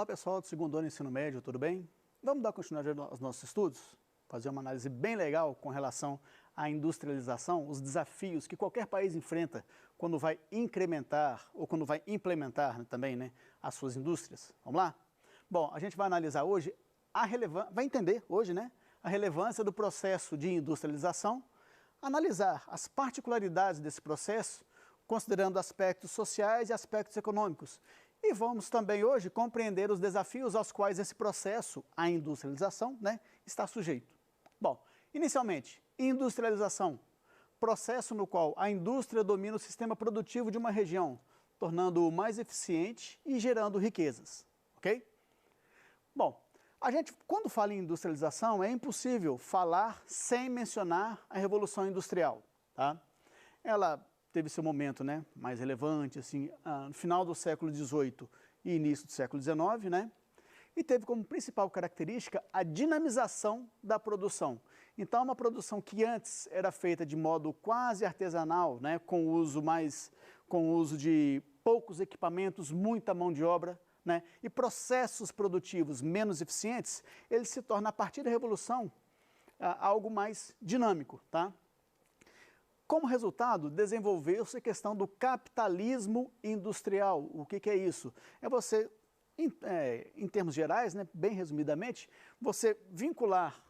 Olá pessoal do segundo ano do ensino médio, tudo bem? Vamos dar continuidade aos nossos estudos? Fazer uma análise bem legal com relação à industrialização, os desafios que qualquer país enfrenta quando vai incrementar ou quando vai implementar também, né, as suas indústrias. Vamos lá? Bom, a gente vai analisar hoje, vai entender hoje, né, a relevância do processo de industrialização, analisar as particularidades desse processo, considerando aspectos sociais e aspectos econômicos. E vamos também hoje compreender os desafios aos quais esse processo, a industrialização, né, está sujeito. Bom, inicialmente, industrialização, processo no qual a indústria domina o sistema produtivo de uma região, tornando-o mais eficiente e gerando riquezas, ok? Bom, a gente, quando fala em industrialização, é impossível falar sem mencionar a Revolução Industrial, tá? Ela teve seu momento, né, mais relevante, assim, no final do século XVIII e início do século XIX, né, e teve como principal característica a dinamização da produção. Então, uma produção que antes era feita de modo quase artesanal, né, com o uso de poucos equipamentos, muita mão de obra, né, e processos produtivos menos eficientes, ele se torna, a partir da Revolução, algo mais dinâmico, tá? Como resultado, desenvolveu-se a questão do capitalismo industrial. O que é isso? É você, em termos gerais, né, bem resumidamente, você vincular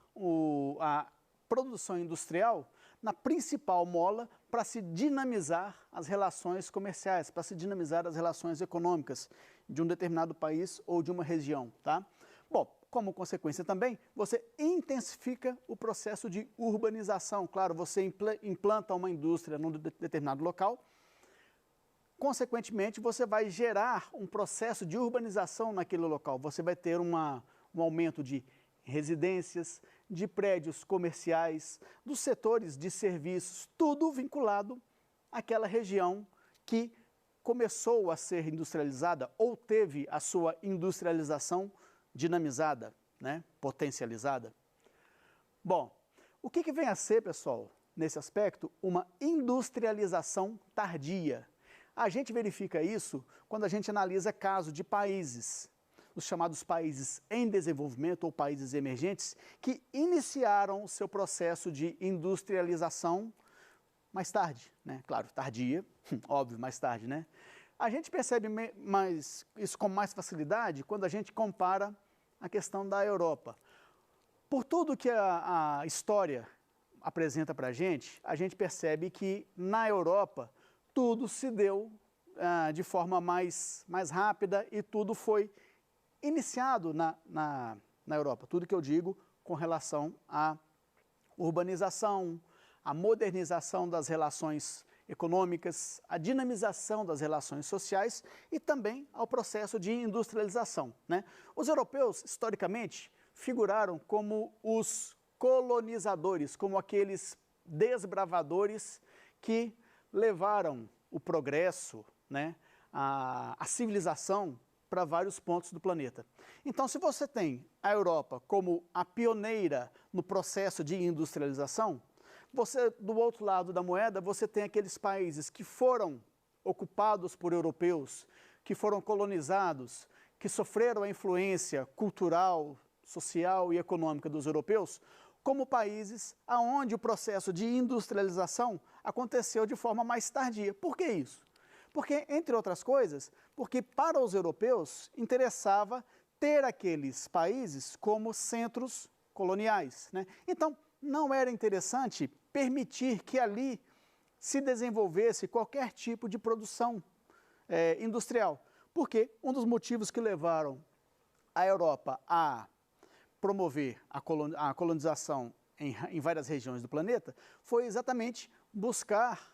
a produção industrial na principal mola para se dinamizar as relações comerciais, para se dinamizar as relações econômicas de um determinado país ou de uma região, tá? Bom, como consequência também, você intensifica o processo de urbanização. Claro, você implanta uma indústria num determinado local, consequentemente você vai gerar um processo de urbanização naquele local. Você vai ter um aumento de residências, de prédios comerciais, dos setores de serviços, tudo vinculado àquela região que começou a ser industrializada ou teve a sua industrialização dinamizada, né, potencializada. Bom, o que vem a ser, pessoal, nesse aspecto, uma industrialização tardia? A gente verifica isso quando a gente analisa casos de países, os chamados países em desenvolvimento ou países emergentes, que iniciaram o seu processo de industrialização mais tarde, né? Claro, tardia, óbvio, mais tarde, né? A gente percebe isso com mais facilidade quando a gente compara a questão da Europa. Por tudo que a história apresenta para a gente percebe que na Europa tudo se deu de forma mais rápida e tudo foi iniciado na Europa. Tudo que eu digo com relação à urbanização, à modernização das relações econômicas, a dinamização das relações sociais e também ao processo de industrialização, né? Os europeus, historicamente, figuraram como os colonizadores, como aqueles desbravadores que levaram o progresso, né, a civilização para vários pontos do planeta. Então, se você tem a Europa como a pioneira no processo de industrialização, você, do outro lado da moeda, você tem aqueles países que foram ocupados por europeus, que foram colonizados, que sofreram a influência cultural, social e econômica dos europeus, como países onde o processo de industrialização aconteceu de forma mais tardia. Por que isso? Porque, entre outras coisas, porque para os europeus interessava ter aqueles países como centros coloniais, né? Então, não era interessante permitir que ali se desenvolvesse qualquer tipo de produção industrial. Porque um dos motivos que levaram a Europa a promover a colonização em várias regiões do planeta foi exatamente buscar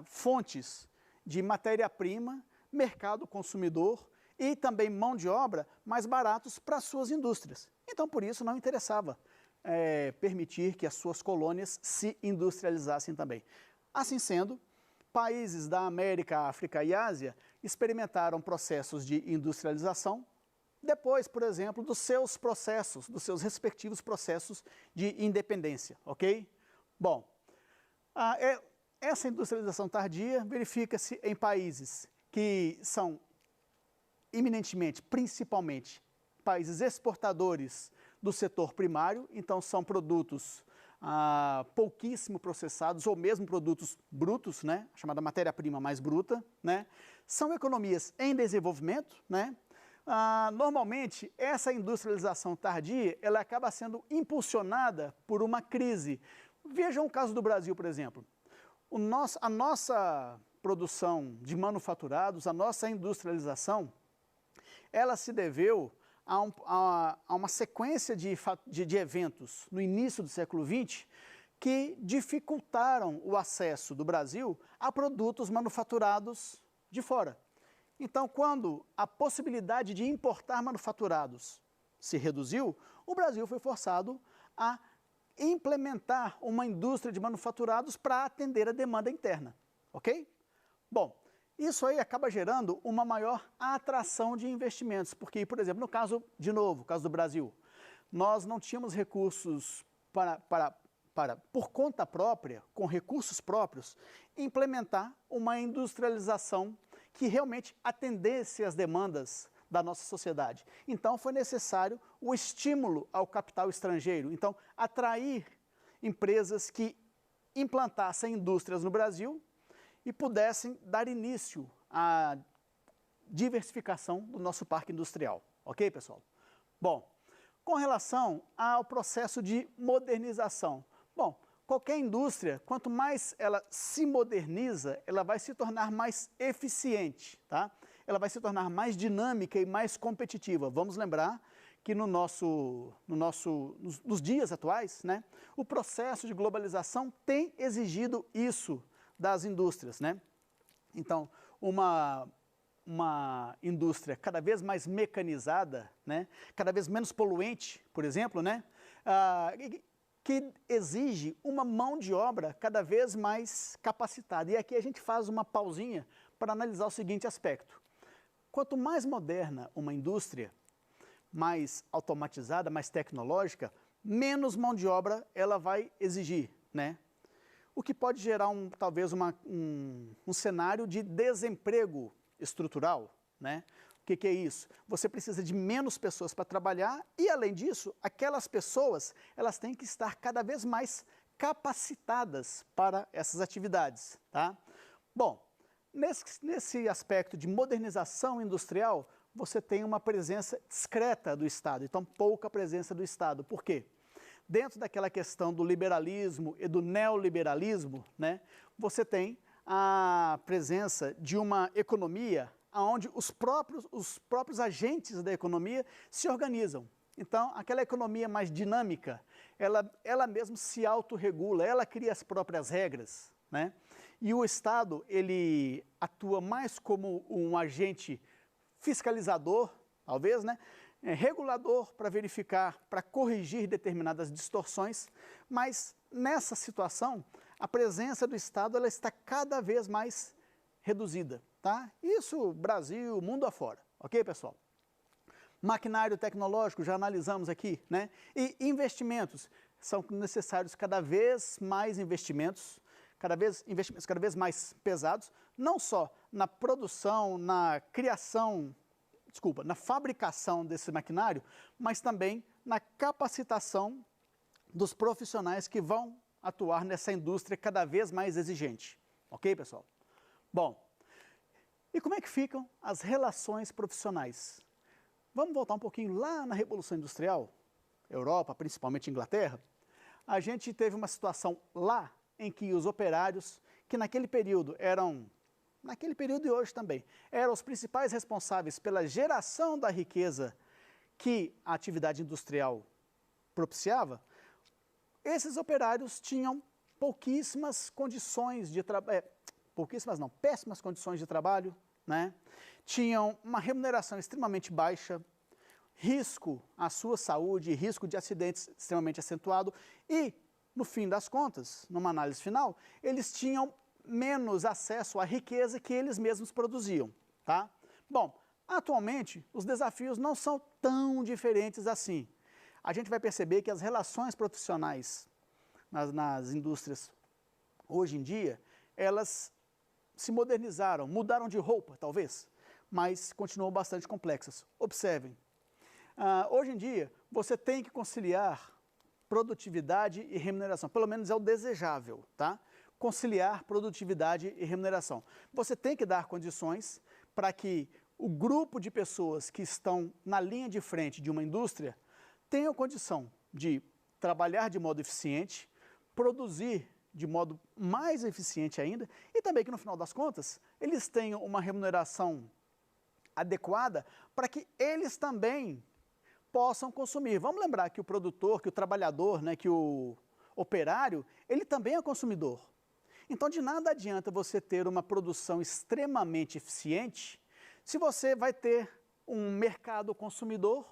fontes de matéria-prima, mercado consumidor e também mão de obra mais baratos para suas indústrias. Então, por isso, não interessava permitir que as suas colônias se industrializassem também. Assim sendo, países da América, África e Ásia experimentaram processos de industrialização depois, por exemplo, dos seus respectivos processos de independência, ok? Bom, essa industrialização tardia verifica-se em países que são eminentemente, principalmente, países exportadores do setor primário, então são produtos pouquíssimo processados ou mesmo produtos brutos, né, chamada matéria-prima mais bruta, né, são economias em desenvolvimento, né, normalmente essa industrialização tardia, ela acaba sendo impulsionada por uma crise. Vejam o caso do Brasil, por exemplo. A nossa produção de manufaturados, a nossa industrialização, ela se deveu a uma sequência de eventos no início do século XX que dificultaram o acesso do Brasil a produtos manufaturados de fora. Então, quando a possibilidade de importar manufaturados se reduziu, o Brasil foi forçado a implementar uma indústria de manufaturados para atender a demanda interna, ok? Bom, isso aí acaba gerando uma maior atração de investimentos, porque, por exemplo, no caso, de novo, caso do Brasil, nós não tínhamos recursos por conta própria, com recursos próprios, implementar uma industrialização que realmente atendesse às demandas da nossa sociedade. Então, foi necessário o estímulo ao capital estrangeiro. Então, atrair empresas que implantassem indústrias no Brasil e pudessem dar início à diversificação do nosso parque industrial. Ok, pessoal? Bom, com relação ao processo de modernização. Bom, qualquer indústria, quanto mais ela se moderniza, ela vai se tornar mais eficiente, tá? Ela vai se tornar mais dinâmica e mais competitiva. Vamos lembrar que nos dias atuais, né, o processo de globalização tem exigido isso das indústrias, né? Então, uma indústria cada vez mais mecanizada, né, cada vez menos poluente, por exemplo, né, que exige uma mão de obra cada vez mais capacitada. E aqui a gente faz uma pausinha para analisar o seguinte aspecto. Quanto mais moderna uma indústria, mais automatizada, mais tecnológica, menos mão de obra ela vai exigir, né? O que pode gerar talvez um cenário de desemprego estrutural, né? O que é isso? Você precisa de menos pessoas para trabalhar e, além disso, aquelas pessoas elas têm que estar cada vez mais capacitadas para essas atividades, tá? Bom, nesse aspecto de modernização industrial, você tem uma presença discreta do Estado, então pouca presença do Estado. Por quê? Dentro daquela questão do liberalismo e do neoliberalismo, né, você tem a presença de uma economia onde os próprios agentes da economia se organizam. Então, aquela economia mais dinâmica, ela mesma se autorregula, ela cria as próprias regras, né? E o Estado, ele atua mais como um agente fiscalizador, talvez, né? Regulador para verificar, para corrigir determinadas distorções, mas nessa situação, a presença do Estado ela está cada vez mais reduzida, tá? Isso Brasil, mundo afora, ok, pessoal? Maquinário tecnológico, já analisamos aqui, né? E investimentos, são necessários cada vez mais investimentos cada vez mais pesados, não só na produção, na fabricação desse maquinário, mas também na capacitação dos profissionais que vão atuar nessa indústria cada vez mais exigente. Ok, pessoal? Bom, e como é que ficam as relações profissionais? Vamos voltar um pouquinho lá na Revolução Industrial, Europa, principalmente Inglaterra. A gente teve uma situação lá em que os operários, que naquele período e hoje também, eram os principais responsáveis pela geração da riqueza que a atividade industrial propiciava, esses operários tinham péssimas condições de trabalho, né? Tinham uma remuneração extremamente baixa, risco à sua saúde, risco de acidentes extremamente acentuado e, no fim das contas, numa análise final, eles tinham menos acesso à riqueza que eles mesmos produziam, tá? Bom, atualmente, os desafios não são tão diferentes assim. A gente vai perceber que as relações profissionais nas indústrias, hoje em dia, elas se modernizaram, mudaram de roupa, talvez. mas continuam bastante complexas. Observem, hoje em dia você tem que conciliar produtividade e remuneração, pelo menos é o desejável, tá? Conciliar produtividade e remuneração. Você tem que dar condições para que o grupo de pessoas que estão na linha de frente de uma indústria tenham condição de trabalhar de modo eficiente, produzir de modo mais eficiente ainda, e também que no final das contas eles tenham uma remuneração adequada para que eles também possam consumir. Vamos lembrar que o produtor, que o trabalhador, né, que o operário, ele também é consumidor. Então de nada adianta você ter uma produção extremamente eficiente se você vai ter um mercado consumidor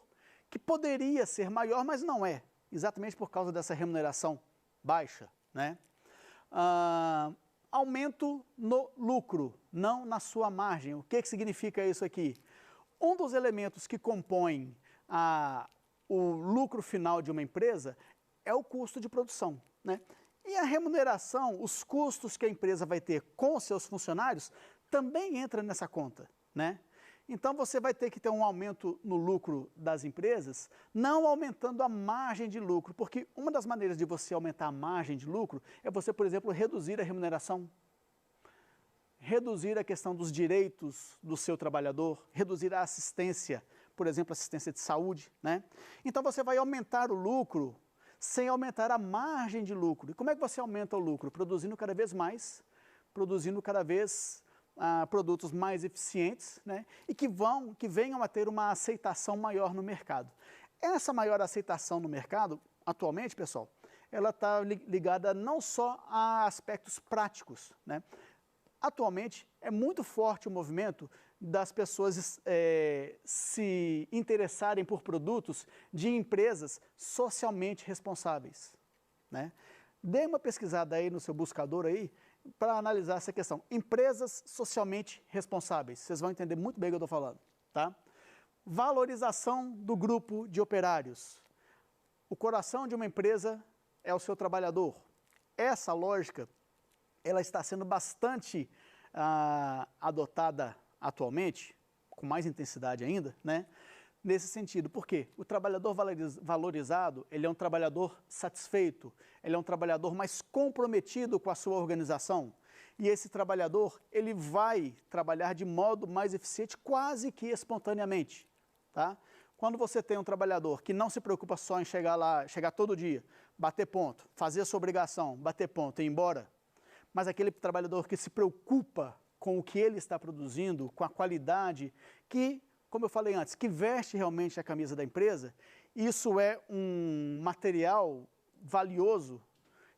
que poderia ser maior, mas não é, exatamente por causa dessa remuneração baixa, né? Aumento no lucro, não na sua margem. O que significa isso aqui? Um dos elementos que compõem o lucro final de uma empresa é o custo de produção, né? E a remuneração, os custos que a empresa vai ter com os seus funcionários, também entra nessa conta, né? Então você vai ter que ter um aumento no lucro das empresas, não aumentando a margem de lucro, porque uma das maneiras de você aumentar a margem de lucro é você, por exemplo, reduzir a remuneração, reduzir a questão dos direitos do seu trabalhador, reduzir a assistência, por exemplo, assistência de saúde, né? Então você vai aumentar o lucro sem aumentar a margem de lucro. E como é que você aumenta o lucro? Produzindo cada vez mais, produzindo cada vez produtos mais eficientes, né? E que venham a ter uma aceitação maior no mercado. Essa maior aceitação no mercado, atualmente, pessoal, ela está ligada não só a aspectos práticos, né? Atualmente, é muito forte o movimento das pessoas se interessarem por produtos de empresas socialmente responsáveis, né? Dê uma pesquisada aí no seu buscador aí para analisar essa questão. Empresas socialmente responsáveis. Vocês vão entender muito bem o que eu estou falando, tá? Valorização do grupo de operários. O coração de uma empresa é o seu trabalhador. Essa lógica, ela está sendo bastante adotada atualmente, com mais intensidade ainda, né? Nesse sentido, por quê? O trabalhador valorizado, ele é um trabalhador satisfeito, ele é um trabalhador mais comprometido com a sua organização, e esse trabalhador, ele vai trabalhar de modo mais eficiente quase que espontaneamente, tá? Quando você tem um trabalhador que não se preocupa só em chegar lá, chegar todo dia, bater ponto, fazer a sua obrigação, bater ponto e ir embora, mas aquele trabalhador que se preocupa com o que ele está produzindo, com a qualidade, que, como eu falei antes, que veste realmente a camisa da empresa, isso é um material valioso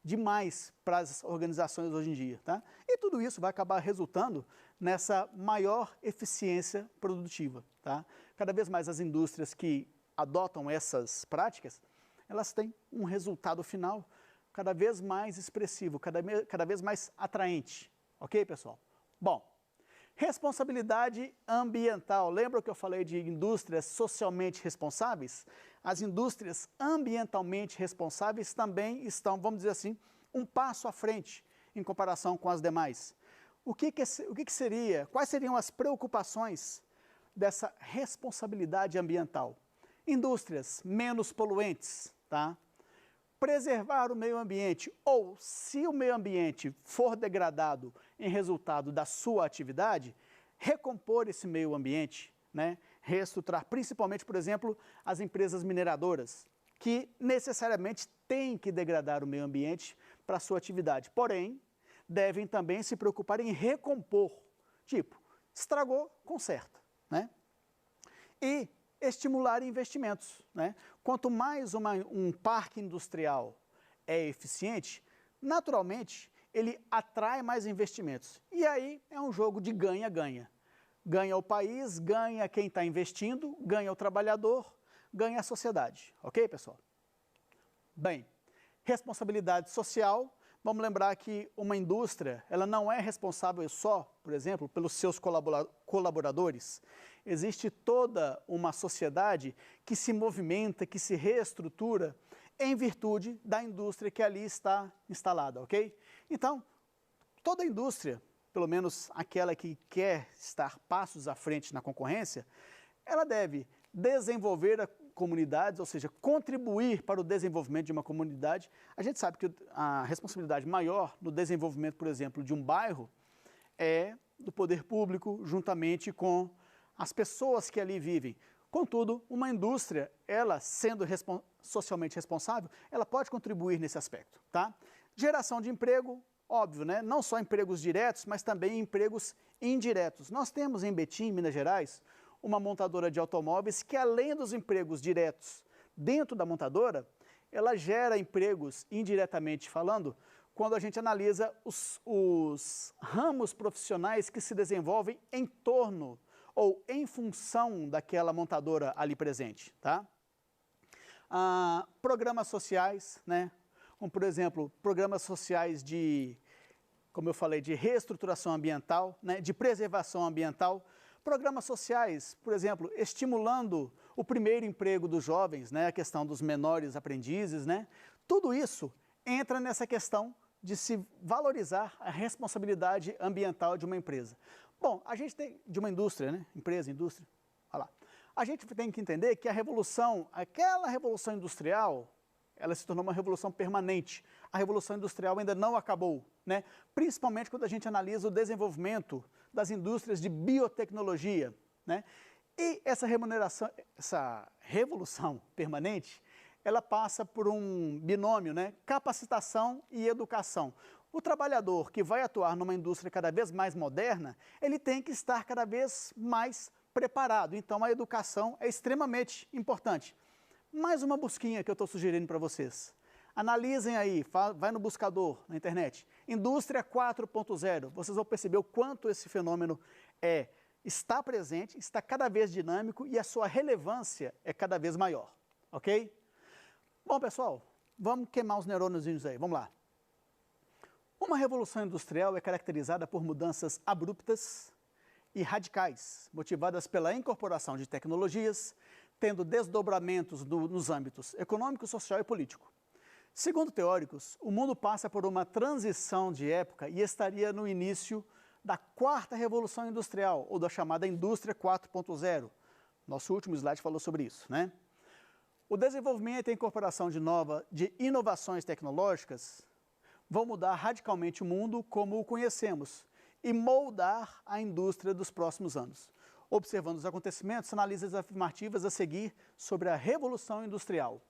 demais para as organizações hoje em dia, tá? E tudo isso vai acabar resultando nessa maior eficiência produtiva, tá? Cada vez mais as indústrias que adotam essas práticas, têm um resultado final cada vez mais expressivo, cada vez mais atraente, ok, pessoal? Bom, responsabilidade ambiental. Lembra que eu falei de indústrias socialmente responsáveis? As indústrias ambientalmente responsáveis também estão, vamos dizer assim, um passo à frente em comparação com as demais. Quais seriam as preocupações dessa responsabilidade ambiental? Indústrias menos poluentes, tá? Preservar o meio ambiente, ou se o meio ambiente for degradado em resultado da sua atividade, recompor esse meio ambiente, né? Reestruturar, principalmente, por exemplo, as empresas mineradoras, que necessariamente têm que degradar o meio ambiente para a sua atividade, porém, devem também se preocupar em recompor, tipo, estragou, conserta, né? E estimular investimentos, né? Quanto mais um parque industrial é eficiente, naturalmente, ele atrai mais investimentos. E aí é um jogo de ganha-ganha. Ganha o país, ganha quem está investindo, ganha o trabalhador, ganha a sociedade. Ok, pessoal? Bem, responsabilidade social. Vamos lembrar que uma indústria, ela não é responsável só, por exemplo, pelos seus colaboradores. Existe toda uma sociedade que se movimenta, que se reestrutura em virtude da indústria que ali está instalada, ok? Então, toda indústria, pelo menos aquela que quer estar passos à frente na concorrência, ela deve desenvolver comunidades, ou seja, contribuir para o desenvolvimento de uma comunidade. A gente sabe que a responsabilidade maior no desenvolvimento, por exemplo, de um bairro é do poder público, juntamente com as pessoas que ali vivem. Contudo, uma indústria, ela sendo socialmente responsável, ela pode contribuir nesse aspecto, tá? Geração de emprego, óbvio, né? Não só empregos diretos, mas também empregos indiretos. Nós temos em Betim, Minas Gerais, uma montadora de automóveis que, além dos empregos diretos dentro da montadora, ela gera empregos indiretamente falando, quando a gente analisa os ramos profissionais que se desenvolvem em torno ou em função daquela montadora ali presente, tá? Programas sociais, né? Como, por exemplo, programas sociais de, como eu falei, de reestruturação ambiental, né? De preservação ambiental. Programas sociais, por exemplo, estimulando o primeiro emprego dos jovens, né? A questão dos menores aprendizes, né? Tudo isso entra nessa questão de se valorizar a responsabilidade ambiental de uma empresa. Bom, a gente tem, de uma indústria, né? Empresa, indústria, olha lá. A gente tem que entender que a revolução, aquela revolução industrial, ela se tornou uma revolução permanente. A revolução industrial ainda não acabou, né? Principalmente quando a gente analisa o desenvolvimento das indústrias de biotecnologia, né? E essa revolução permanente, ela passa por um binômio, né? Capacitação e educação. O trabalhador que vai atuar numa indústria cada vez mais moderna, ele tem que estar cada vez mais preparado. Então, a educação é extremamente importante. Mais uma busquinha que eu estou sugerindo para vocês. Analisem aí, vai no buscador, na internet, Indústria 4.0. Vocês vão perceber o quanto esse fenômeno está presente, está cada vez dinâmico e a sua relevância é cada vez maior, ok? Bom, pessoal, vamos queimar os neurôniozinhos aí, vamos lá. Uma revolução industrial é caracterizada por mudanças abruptas e radicais, motivadas pela incorporação de tecnologias, tendo desdobramentos nos âmbitos econômico, social e político. Segundo teóricos, o mundo passa por uma transição de época e estaria no início da quarta revolução industrial, ou da chamada Indústria 4.0. Nosso último slide falou sobre isso, né? O desenvolvimento e a incorporação de inovações tecnológicas vão mudar radicalmente o mundo como o conhecemos e moldar a indústria dos próximos anos. Observando os acontecimentos, analisa as afirmativas a seguir sobre a Revolução Industrial.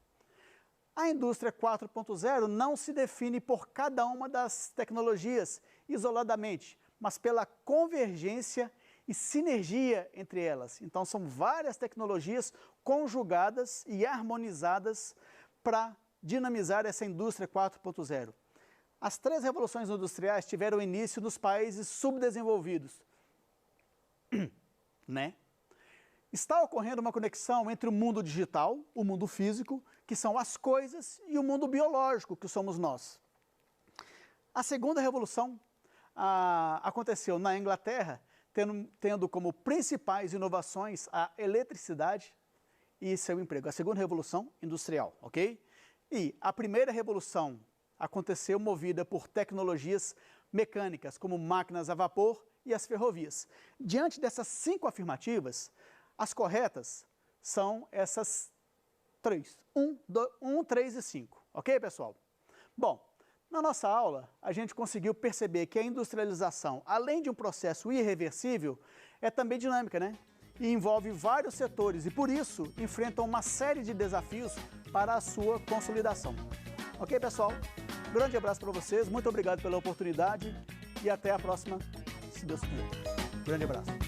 A Indústria 4.0 não se define por cada uma das tecnologias isoladamente, mas pela convergência e sinergia entre elas. Então, são várias tecnologias conjugadas e harmonizadas para dinamizar essa Indústria 4.0. As três revoluções industriais tiveram início nos países subdesenvolvidos, né? Está ocorrendo uma conexão entre o mundo digital, o mundo físico, que são as coisas, e o mundo biológico, que somos nós. A segunda revolução aconteceu na Inglaterra, tendo como principais inovações a eletricidade e seu emprego. A segunda revolução industrial, ok? E a primeira revolução aconteceu movida por tecnologias mecânicas, como máquinas a vapor e as ferrovias. Diante dessas 5 afirmativas, as corretas são essas 3. 1, 3 e 5. Ok, pessoal? Bom, na nossa aula, a gente conseguiu perceber que a industrialização, além de um processo irreversível, é também dinâmica, né? E envolve vários setores e, por isso, enfrentam uma série de desafios para a sua consolidação. Ok, pessoal? Grande abraço para vocês, muito obrigado pela oportunidade e até a próxima, se Deus quiser. Grande abraço.